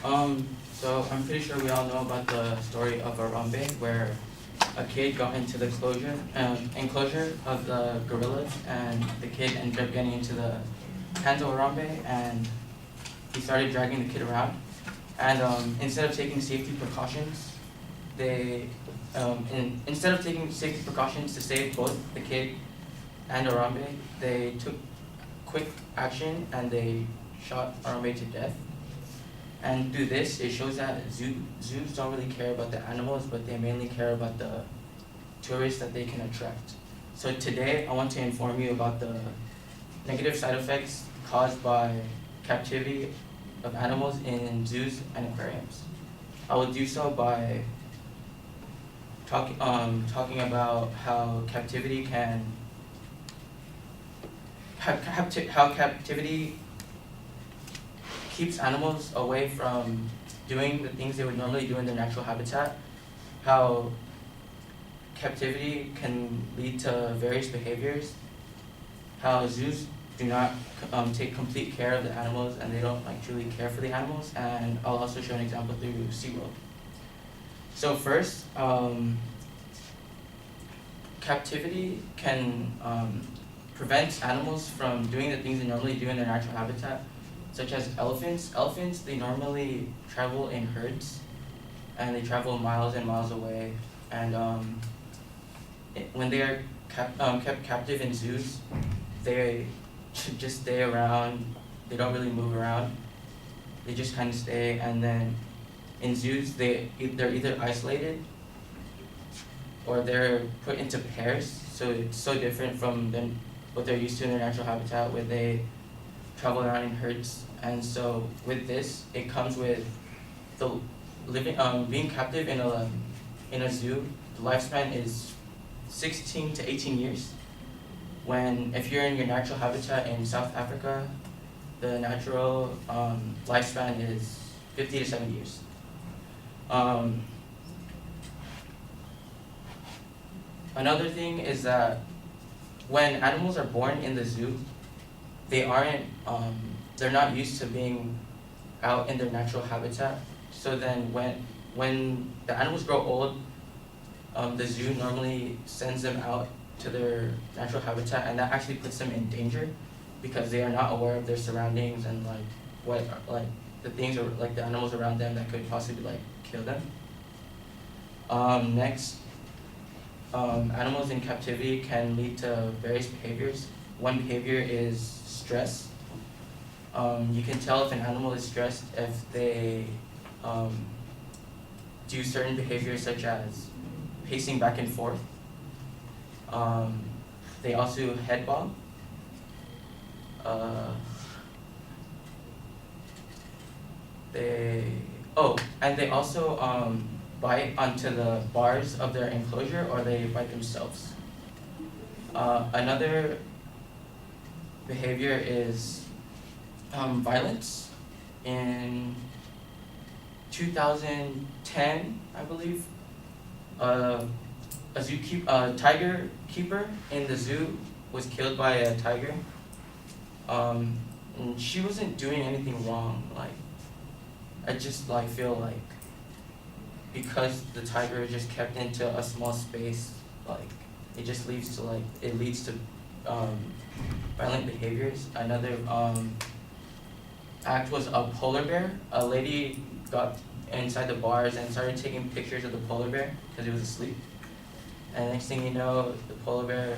So I'm pretty sure we all know about the story of Arambe, where a kid got into the enclosure of the gorillas, and the kid ended up getting into the hands of Arambe, and he started dragging the kid around. And instead of taking safety precautions, instead of taking safety precautions to save both the kid and Arambe, they took quick action and they shot Arambe to death. And through this, it shows that zoos don't really care about the animals, but they mainly care about the tourists that they can attract. So today, I want to inform you about the negative side effects caused by captivity of animals in zoos and aquariums. I will do so by talking about how captivity keeps animals away from doing the things they would normally do in their natural habitat, how captivity can lead to various behaviors, how zoos do not take complete care of the animals and they don't truly care for the animals, and I'll also show an example through SeaWorld. So first, captivity can prevent animals from doing the things they normally do in their natural habitat, such as elephants. Elephants, they normally travel in herds, and they travel miles and miles away. And when they are kept captive in zoos, they just stay around. They don't really move around. They just kind of stay. And then in zoos, they're either isolated or they're put into pairs. So it's so different from what they're used to in their natural habitat, where they travel around in herds. And so with this, it comes with the being captive in a zoo. The lifespan is 16 to 18 years. When if you're in your natural habitat in South Africa, the natural lifespan is 50 to 70 years. Another thing is that when animals are born in the zoo, they're not used to being out in their natural habitat. So then when the animals grow old, the zoo normally sends them out to their natural habitat, and that actually puts them in danger because they are not aware of their surroundings and the things or the animals around them that could possibly kill them. Next, animals in captivity can lead to various behaviors. One behavior is stress. You can tell if an animal is stressed if they do certain behaviors such as pacing back and forth. They also head bob. And they also bite onto the bars of their enclosure, or they bite themselves. Another behavior is violence. In 2010, I believe, a tiger keeper in the zoo was killed by a tiger. And she wasn't doing anything wrong. I just feel because the tiger just kept into a small space, it just leads to violent behaviors. Another act was a polar bear. A lady got inside the bars and started taking pictures of the polar bear because it was asleep. And next thing you know, the polar bear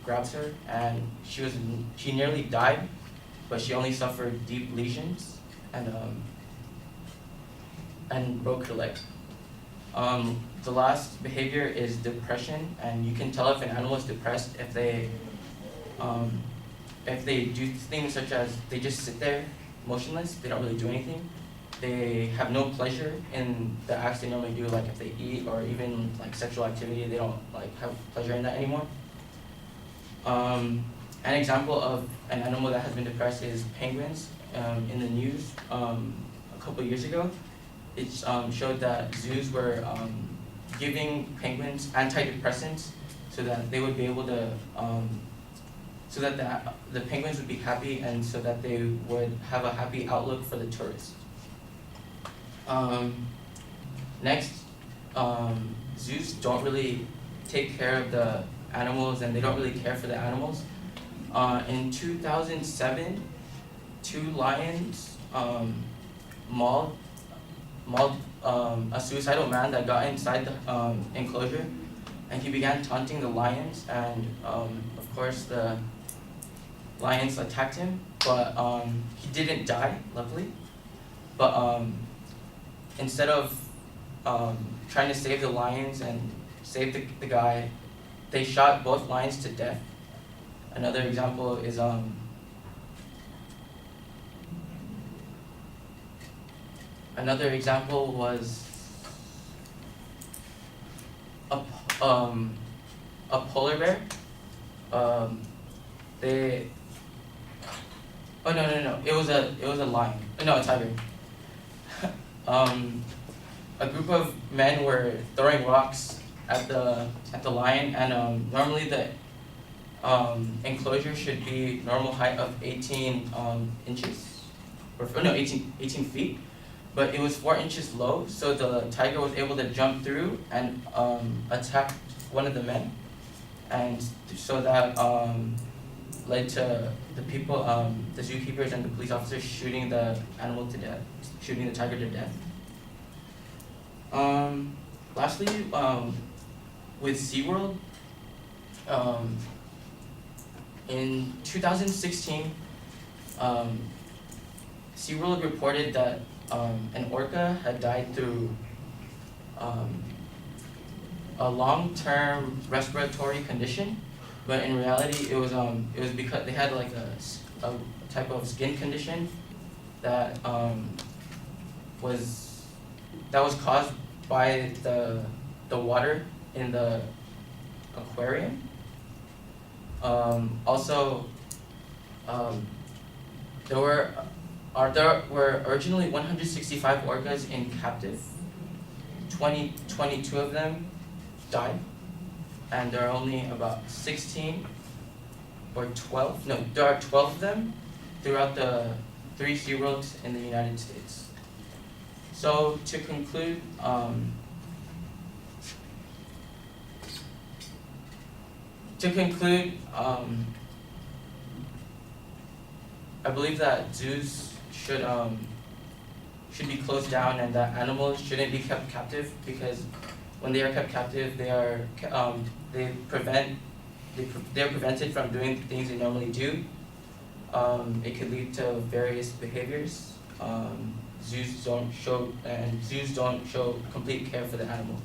grabs her, and she nearly died, but she only suffered deep lesions and broke her leg. The last behavior is depression, and you can tell if an animal is depressed if they do things such as they just sit there motionless. They don't really do anything. They have no pleasure in the acts they normally do, if they eat or even sexual activity. They don't have pleasure in that anymore. An example of an animal that has been depressed is penguins. In the news a couple years ago, it showed that zoos were giving penguins antidepressants so that they would be able to, so that the penguins would be happy and so that they would have a happy outlook for the tourists. Next, zoos don't really take care of the animals, and they don't really care for the animals. In 2007, 2 lions mauled a suicidal man that got inside the enclosure, and he began taunting the lions, and of course the lions attacked him, but he didn't die, luckily. But instead of trying to save the lions and save the guy, they shot both lions to death. Another example is another example was a polar bear. They oh no, it was a lion. No, a tiger. A group of men were throwing rocks at the lion, and normally the enclosure should be normal height of 18 inches, or no, 18 feet, but it was 4 inches low, so the tiger was able to jump through and attack one of the men, and so that led to the people, the zookeepers and the police officers shooting the animal to death, shooting the tiger to death. Lastly, with SeaWorld, in 2016, SeaWorld reported that an orca had died through a long-term respiratory condition, but in reality, it was because they had like a type of skin condition that was caused by the water in the aquarium. Also, there were originally 165 orcas in captive. 22 of them died, and there are only about 16 or 12. No, there are 12 of them throughout the 3 SeaWorlds in the United States. So to conclude, I believe that zoos should be closed down, and that animals shouldn't be kept captive, because when they are kept captive, they're prevented from doing things they normally do. It could lead to various behaviors. Zoos don't show complete care for the animal.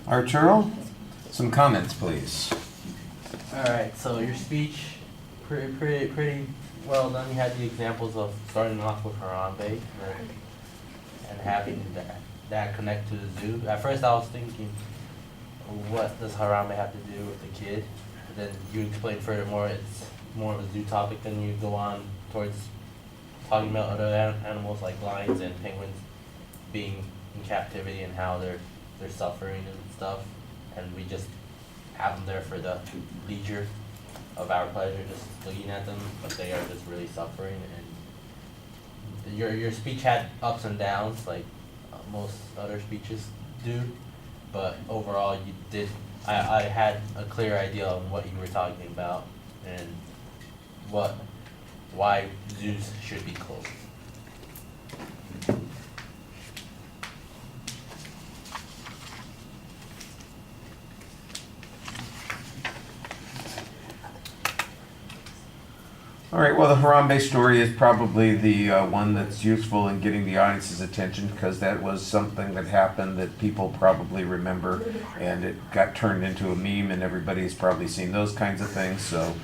Arturo, some comments, please. All right, so your speech, pretty well done. You had the examples of starting off with Harambe and having that connect to the zoo. At first, I was thinking, what does Harambe have to do with the kid? But then you explained furthermore, it's more of a zoo topic. Then you go on towards talking about other animals like lions and penguins being in captivity and how they're suffering and stuff, and we just have them there for the leisure of our pleasure, just looking at them, but they are just really suffering. And your speech had ups and downs, like most other speeches do, but overall you did. I had a clear idea on what you were talking about and why zoos should be closed. All right, well, the Harambe story is probably the one that's useful in getting the audience's attention, because that was something that happened that people probably remember, and it got turned into a meme, and everybody's probably seen those kinds of things. So,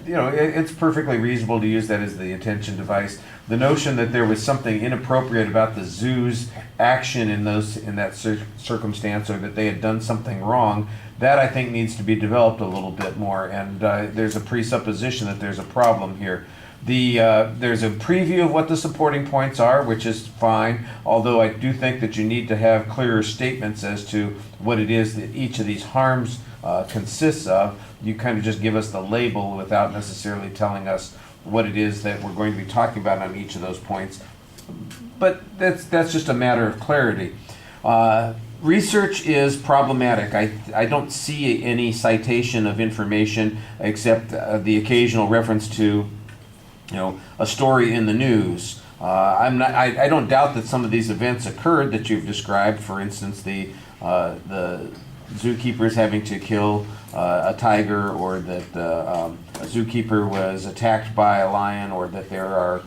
it's perfectly reasonable to use that as the attention device. The notion that there was something inappropriate about the zoo's action in that circumstance, or that they had done something wrong, that I think needs to be developed a little bit more, and there's a presupposition that there's a problem here. There's a preview of what the supporting points are, which is fine, although I do think that you need to have clearer statements as to what it is that each of these harms consists of. You kind of just give us the label without necessarily telling us what it is that we're going to be talking about on each of those points. But that's just a matter of clarity. Research is problematic. I don't see any citation of information except the occasional reference to, a story in the news. I don't doubt that some of these events occurred that you've described. For instance, the zookeepers having to kill a tiger, or that a zookeeper was attacked by a lion, or that there are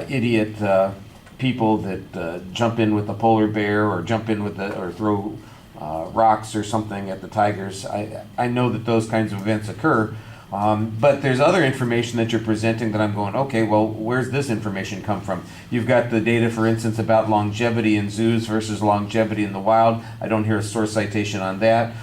idiot people that jump in with the polar bear, or or throw rocks or something at the tigers. I know that those kinds of events occur, but there's other information that you're presenting that I'm going, okay, well, where's this information come from? You've got the data, for instance, about longevity in zoos versus longevity in the wild. I don't hear a source citation on that.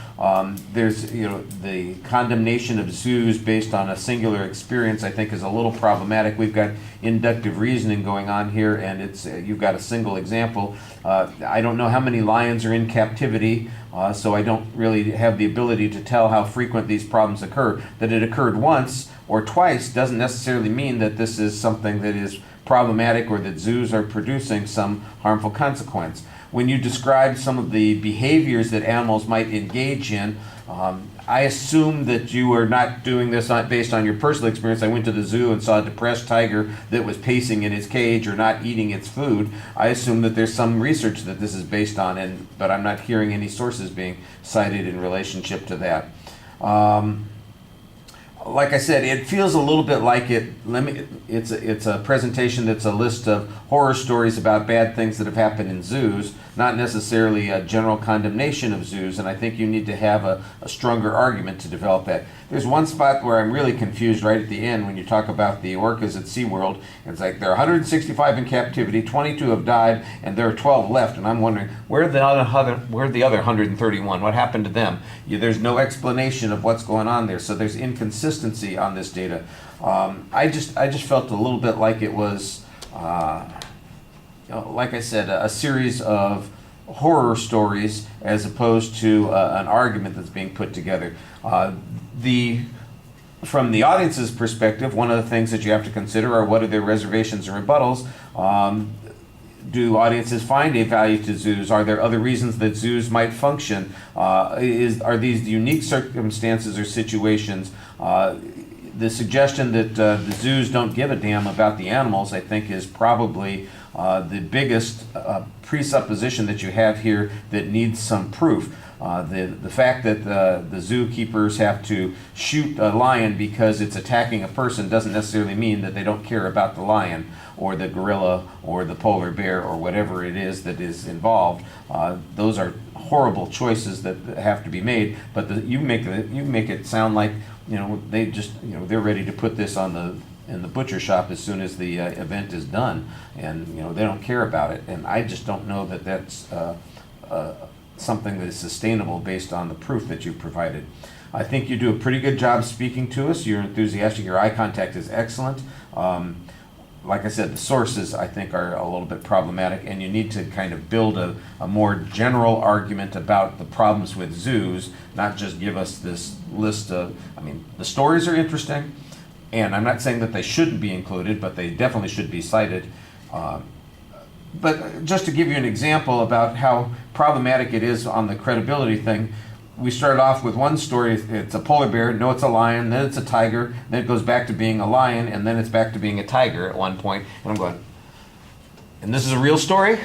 There's, the condemnation of zoos based on a singular experience, I think, is a little problematic. We've got inductive reasoning going on here, and you've got a single example. I don't know how many lions are in captivity, so I don't really have the ability to tell how frequent these problems occur. That it occurred once or twice doesn't necessarily mean that this is something that is problematic, or that zoos are producing some harmful consequence. When you describe some of the behaviors that animals might engage in, I assume that you are not doing this based on your personal experience. I went to the zoo and saw a depressed tiger that was pacing in its cage or not eating its food. I assume that there's some research that this is based on, but I'm not hearing any sources being cited in relationship to that. Like I said, it feels a little bit like it's a presentation that's a list of horror stories about bad things that have happened in zoos, not necessarily a general condemnation of zoos, and I think you need to have a stronger argument to develop that. There's one spot where I'm really confused right at the end when you talk about the orcas at SeaWorld. It's like there are 165 in captivity, 22 have died, and there are 12 left, and I'm wondering, where'd the other 131? What happened to them? There's no explanation of what's going on there, so there's inconsistency on this data. I just felt a little bit like it was, like I said, a series of horror stories as opposed to an argument that's being put together. From the audience's perspective, one of the things that you have to consider are what are their reservations and rebuttals. Do audiences find a value to zoos? Are there other reasons that zoos might function? Are these unique circumstances or situations? The suggestion that the zoos don't give a damn about the animals, I think, is probably the biggest presupposition that you have here that needs some proof. The fact that the zookeepers have to shoot a lion because it's attacking a person doesn't necessarily mean that they don't care about the lion or the gorilla or the polar bear or whatever it is that is involved. Those are horrible choices that have to be made, but you make it sound like they're ready to put this in the butcher shop as soon as the event is done, and they don't care about it. And I just don't know that that's something that is sustainable based on the proof that you've provided. I think you do a pretty good job speaking to us. You're enthusiastic. Your eye contact is excellent. Like I said, the sources, I think, are a little bit problematic, and you need to kind of build a more general argument about the problems with zoos, not just give us this list of, the stories are interesting, and I'm not saying that they shouldn't be included, but they definitely should be cited. But just to give you an example about how problematic it is on the credibility thing, we started off with one story, it's a polar bear, no, it's a lion, then it's a tiger, then it goes back to being a lion, and then it's back to being a tiger at one point. And I'm going, and this is a real story?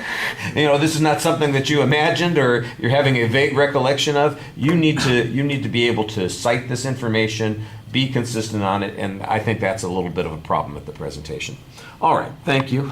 This is not something that you imagined or you're having a vague recollection of. You need to be able to cite this information be consistent on it, and I think that's a little bit of a problem with the presentation. All right, thank you.